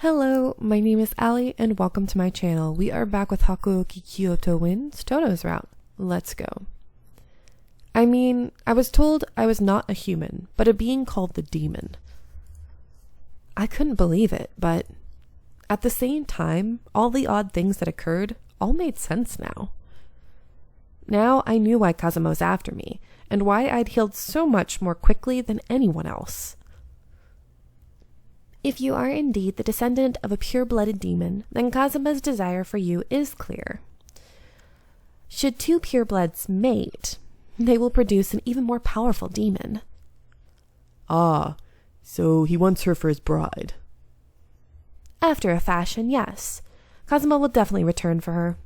Hello, my name is Ali and welcome to my channel. We are back with Hakuoki Kyoto wins Toudo's route. Let's go. I mean, I was told I was not a human, but a being called the demon. I couldn't believe it, but at the same time, all the odd things that occurred all made sense now. Now I knew why Kazuma was after me, and why I'd healed so much more quickly than anyone else. If you are indeed the descendant of a pure-blooded demon, then Kazuma's desire for you is clear. Should two purebloods mate, they will produce an even more powerful demon. Ah, so he wants her for his bride. After a fashion, yes. Kazuma will definitely return for her.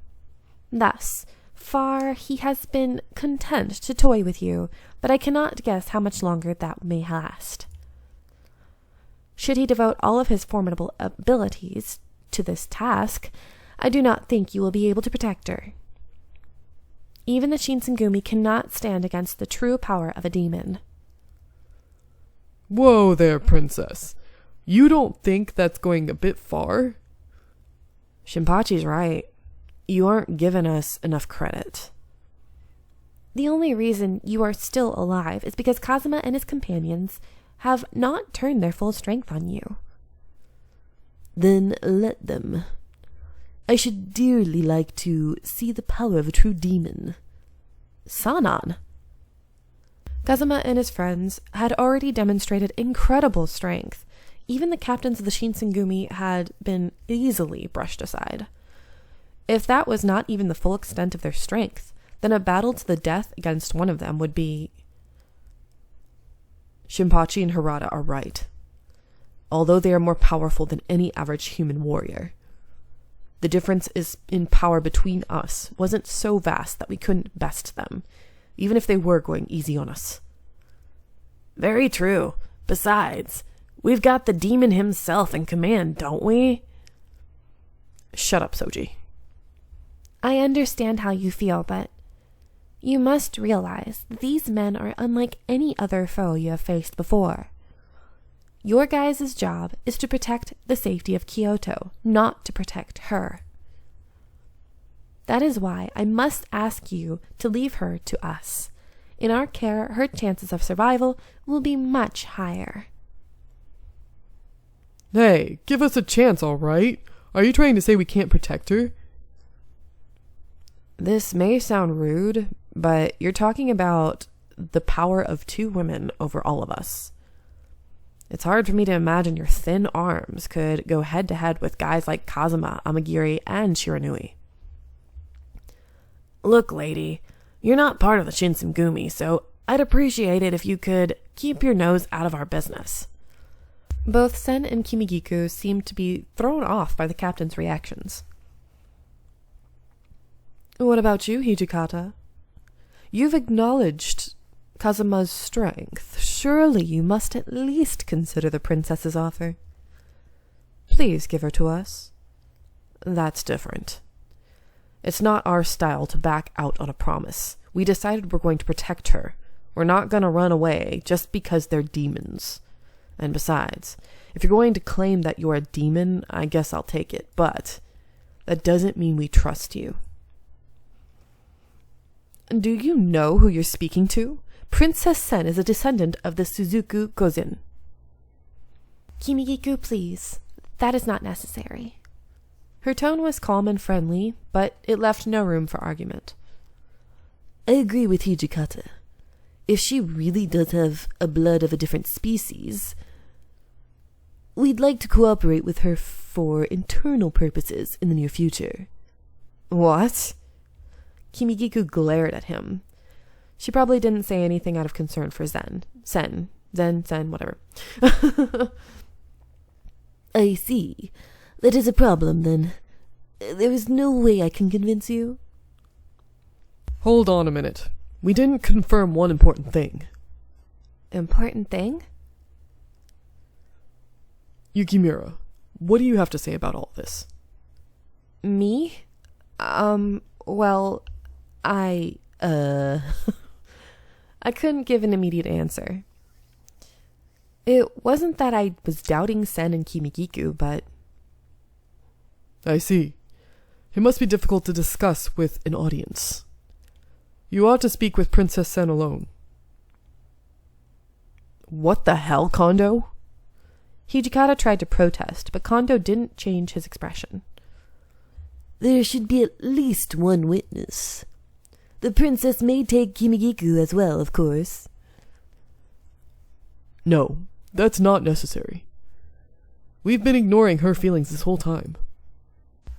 Thus far, he has been content to toy with you, but I cannot guess how much longer that may last. Should he devote all of his formidable abilities to this task, I do not think you will be able to protect her. Even the Shinsengumi cannot stand against the true power of a demon. Whoa there, princess. You don't think that's going a bit far? Shinpachi's right. You aren't giving us enough credit. The only reason you are still alive is because Kazuma and his companions have not turned their full strength on you. Then let them. I should dearly like to see the power of a true demon. Sanan. Kazuma and his friends had already demonstrated incredible strength. Even the captains of the Shinsengumi had been easily brushed aside. If that was not even the full extent of their strength, then a battle to the death against one of them would be... Shinpachi and Harada are right. Although they are more powerful than any average human warrior, the difference in power between us wasn't so vast that we couldn't best them, even if they were going easy on us. Very true. Besides, we've got the demon himself in command, don't we? Shut up, Soji. I understand how you feel, but you must realize that these men are unlike any other foe you have faced before. Your guys' job is to protect the safety of Kyoto, not to protect her. That is why I must ask you to leave her to us. In our care, her chances of survival will be much higher. Hey, give us a chance, all right? Are you trying to say we can't protect her? This may sound rude, but you're talking about the power of two women over all of us. It's hard for me to imagine your thin arms could go head-to-head with guys like Kazuma, Amagiri, and Shiranui. Look, lady, you're not part of the Shinsengumi, so I'd appreciate it if you could keep your nose out of our business. Both Sen and Kimigiku seemed to be thrown off by the captain's reactions. What about you, Hijikata? You've acknowledged Kazuma's strength. Surely you must at least consider the princess's offer. Please give her to us. That's different. It's not our style to back out on a promise. We decided we're going to protect her. We're not going to run away just because they're demons. And besides, if you're going to claim that you're a demon, I guess I'll take it. But that doesn't mean we trust you. Do you know who you're speaking to? Princess Sen is a descendant of the Suzuku Gozin. Kimigiku, please. That is not necessary. Her tone was calm and friendly, but it left no room for argument. I agree with Hijikata. If she really does have a blood of a different species, we'd like to cooperate with her for internal purposes in the near future. What? Kimigiku glared at him. She probably didn't say anything out of concern for Sen, whatever. I see. That is a problem, then. There is no way I can convince you. Hold on a minute. We didn't confirm one important thing. Important thing? Yukimura, what do you have to say about all this? Me? Well, I couldn't give an immediate answer. It wasn't that I was doubting Sen and Kimigiku, but I see. It must be difficult to discuss with an audience. You ought to speak with Princess Sen alone. What the hell, Kondo? Hijikata tried to protest, but Kondo didn't change his expression. There should be at least one witness. The princess may take Kimigiku as well, of course. No, that's not necessary. We've been ignoring her feelings this whole time.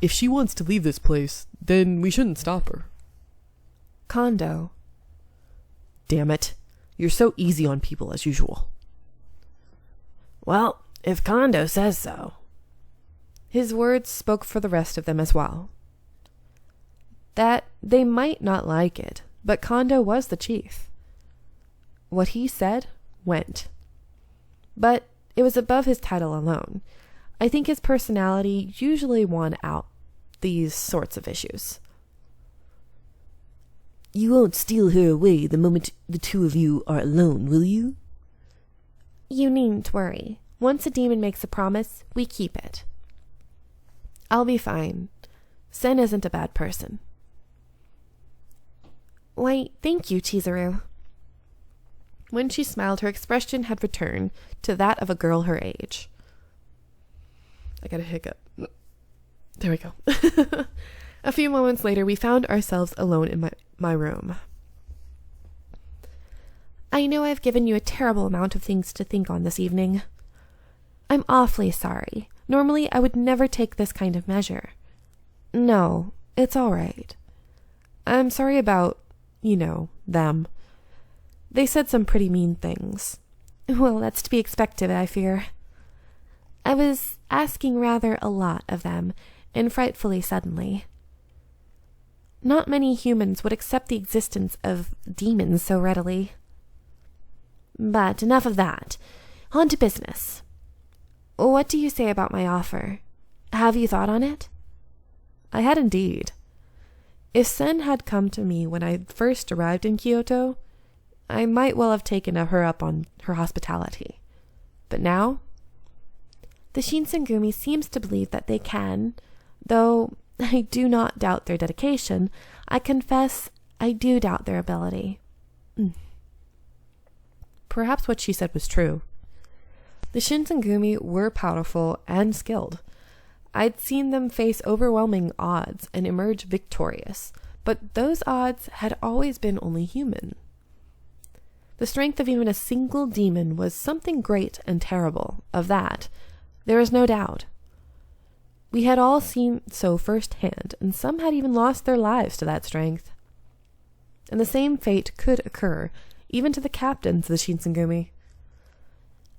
If she wants to leave this place, then we shouldn't stop her. Kondo. Damn it. You're so easy on people as usual. Well, if Kondo says so. His words spoke for the rest of them as well. That they might not like it, but Kondo was the chief. What he said went. But it was above his title alone. I think his personality usually won out these sorts of issues. You won't steal her away the moment the two of you are alone, will you? You needn't worry. Once a demon makes a promise, we keep it. I'll be fine. Sen isn't a bad person. Why, thank you, Chizuru. When she smiled, her expression had returned to that of a girl her age. I got a hiccup. There we go. A few moments later, we found ourselves alone in my room. I know I've given you a terrible amount of things to think on this evening. I'm awfully sorry. Normally, I would never take this kind of measure. No, it's all right. I'm sorry about, them. They said some pretty mean things. Well, that's to be expected, I fear. I was asking rather a lot of them, and frightfully suddenly. Not many humans would accept the existence of demons so readily. But enough of that. On to business. What do you say about my offer? Have you thought on it? I had indeed. If Sen had come to me when I first arrived in Kyoto, I might well have taken her up on her hospitality. But now? The Shinsengumi seems to believe that they can, though I do not doubt their dedication. I confess I do doubt their ability. Perhaps what she said was true. The Shinsengumi were powerful and skilled. I'd seen them face overwhelming odds and emerge victorious, but those odds had always been only human. The strength of even a single demon was something great and terrible. Of that, there is no doubt. We had all seen so firsthand, and some had even lost their lives to that strength. And the same fate could occur, even to the captains of the Shinsengumi.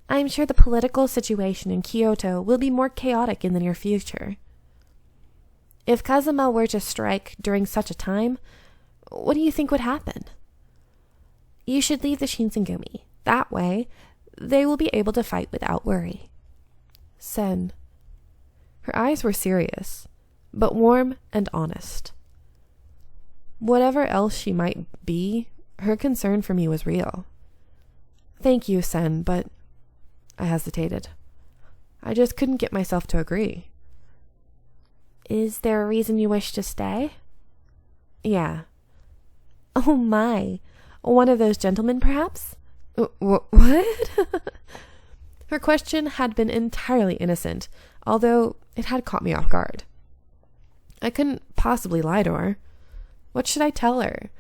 I'm sure the political situation in Kyoto will be more chaotic in the near future. If Kazuma were to strike during such a time, what do you think would happen? You should leave the Shinsengumi. That way, they will be able to fight without worry. Sen. Her eyes were serious, but warm and honest. Whatever else she might be, her concern for me was real. Thank you, Sen, but I hesitated. I just couldn't get myself to agree. Is there a reason you wish to stay? Yeah. Oh my. One of those gentlemen, perhaps? What? Her question had been entirely innocent, although it had caught me off guard. I couldn't possibly lie to her. What should I tell her?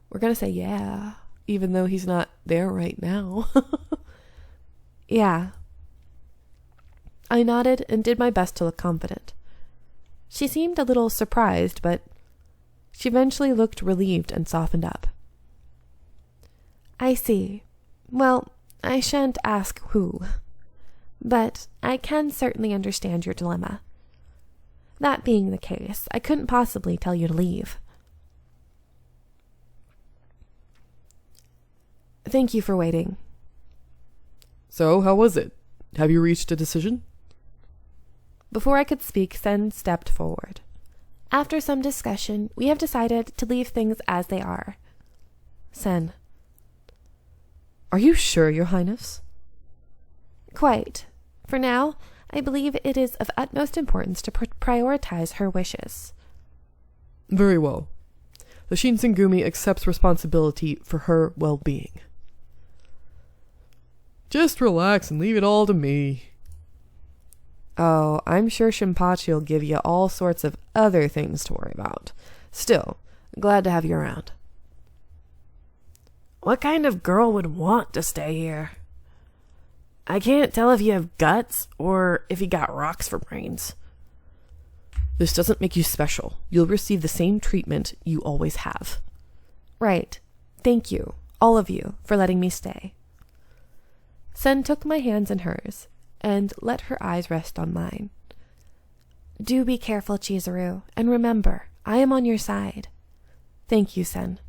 We're going to say yeah, even though he's not there right now. Yeah. I nodded and did my best to look confident. She seemed a little surprised, but she eventually looked relieved and softened up. I see. Well, I shan't ask who. But I can certainly understand your dilemma. That being the case, I couldn't possibly tell you to leave. Thank you for waiting. So, how was it? Have you reached a decision? Before I could speak, Sen stepped forward. After some discussion, we have decided to leave things as they are. Sen. Are you sure, Your Highness? Quite. For now, I believe it is of utmost importance to prioritize her wishes. Very well. The Shinsengumi accepts responsibility for her well-being. Just relax and leave it all to me. Oh, I'm sure Shinpachi will give you all sorts of other things to worry about. Still, glad to have you around. What kind of girl would want to stay here? I can't tell if you have guts or if you got rocks for brains. This doesn't make you special. You'll receive the same treatment you always have. Right. Thank you, all of you, for letting me stay. Sen took my hands in hers and let her eyes rest on mine. Do be careful, Chizuru, and remember, I am on your side. Thank you, Sen.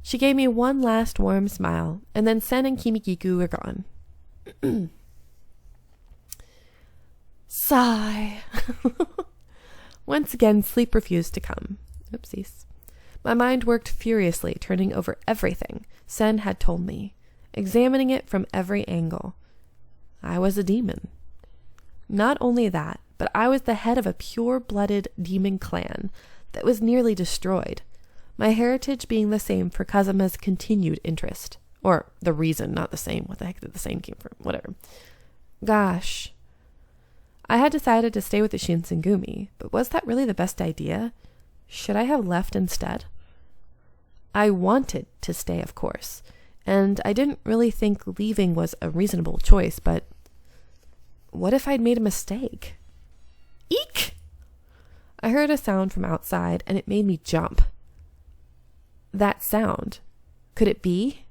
She gave me one last warm smile, and then Sen and Kimikiku were gone. Sigh. Once again, sleep refused to come. Oopsies. My mind worked furiously, turning over everything Sen had told me, examining it from every angle. I was a demon. Not only that, but I was the head of a pure-blooded demon clan that was nearly destroyed, my heritage being the same for Kazuma's continued interest. Or the reason, not the same. What the heck did the same came from? Whatever. Gosh. I had decided to stay with the Shinsengumi, but was that really the best idea? Should I have left instead? I wanted to stay, of course, and I didn't really think leaving was a reasonable choice, but what if I'd made a mistake? Eek! I heard a sound from outside, and it made me jump. That sound. Could it be?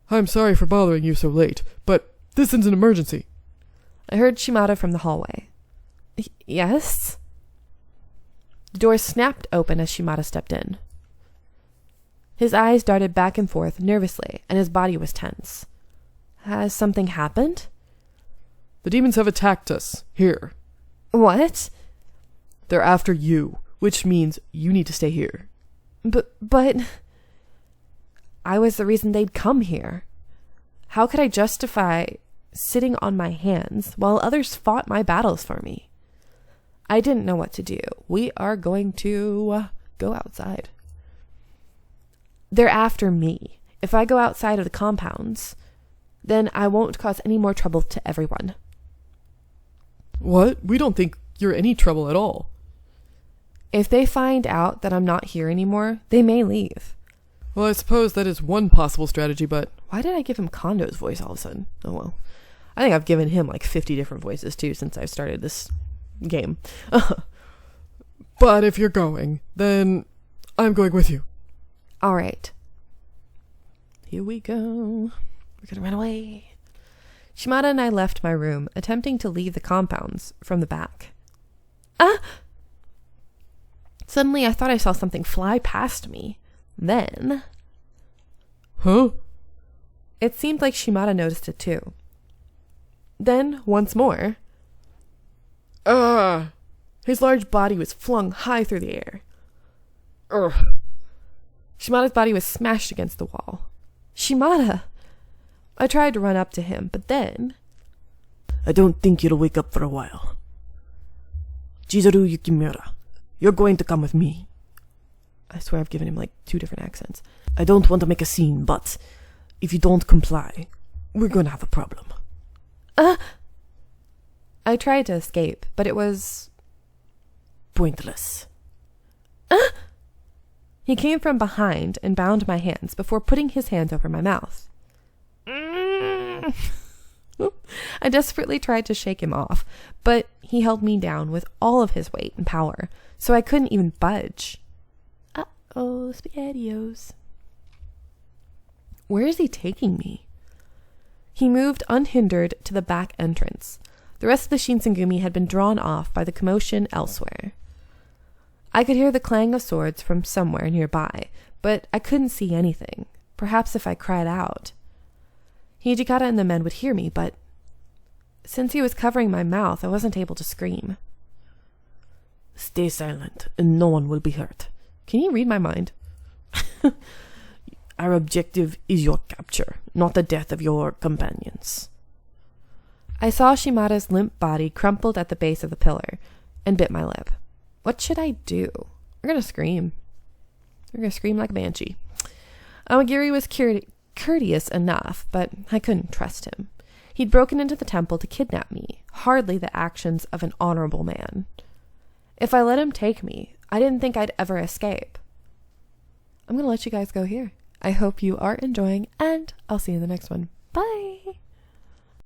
I'm sorry for bothering you so late, but this is an emergency. I heard Shimada from the hallway. Yes? The door snapped open as Shimada stepped in. His eyes darted back and forth nervously, and his body was tense. Has something happened? The demons have attacked us, here. What? They're after you, which means you need to stay here. But... I was the reason they'd come here. How could I justify sitting on my hands while others fought my battles for me? I didn't know what to do. We are going to go outside. They're after me. If I go outside of the compounds, then I won't cause any more trouble to everyone. What? We don't think you're any trouble at all. If they find out that I'm not here anymore, they may leave. Well, I suppose that is one possible strategy, but... Why did I give him Kondo's voice all of a sudden? Oh well. I think I've given him like 50 different voices too since I started this game. But if you're going, then I'm going with you. Alright. Here we go. We're gonna run away. Shimada and I left my room, attempting to leave the compounds from the back. Suddenly I thought I saw something fly past me. Then... Huh? It seemed like Shimada noticed it too. Then, once more... His large body was flung high through the air. Shimada's body was smashed against the wall. Shimada! I tried to run up to him, but then... I don't think you'll wake up for a while. Chizuru Yukimura, you're going to come with me. I swear I've given him like 2 different accents. I don't want to make a scene, but if you don't comply, we're going to have a problem. I tried to escape, but it was... pointless. He came from behind and bound my hands before putting his hands over my mouth. I desperately tried to shake him off, but he held me down with all of his weight and power, so I couldn't even budge. Uh-oh, SpaghettiOs. Where is he taking me? He moved unhindered to the back entrance. The rest of the Shinsengumi had been drawn off by the commotion elsewhere. I could hear the clang of swords from somewhere nearby, but I couldn't see anything. Perhaps if I cried out. Hijikata and the men would hear me, but since he was covering my mouth, I wasn't able to scream. Stay silent, and no one will be hurt. Can you read my mind? Our objective is your capture, not the death of your companions. I saw Shimada's limp body crumpled at the base of the pillar and bit my lip. What should I do? We're going to scream. We're going to scream like a banshee. Amagiri was courteous enough, but I couldn't trust him. He'd broken into the temple to kidnap me, hardly the actions of an honorable man. If I let him take me, I didn't think I'd ever escape. I'm going to let you guys go here. I hope you are enjoying, and I'll see you in the next one. Bye!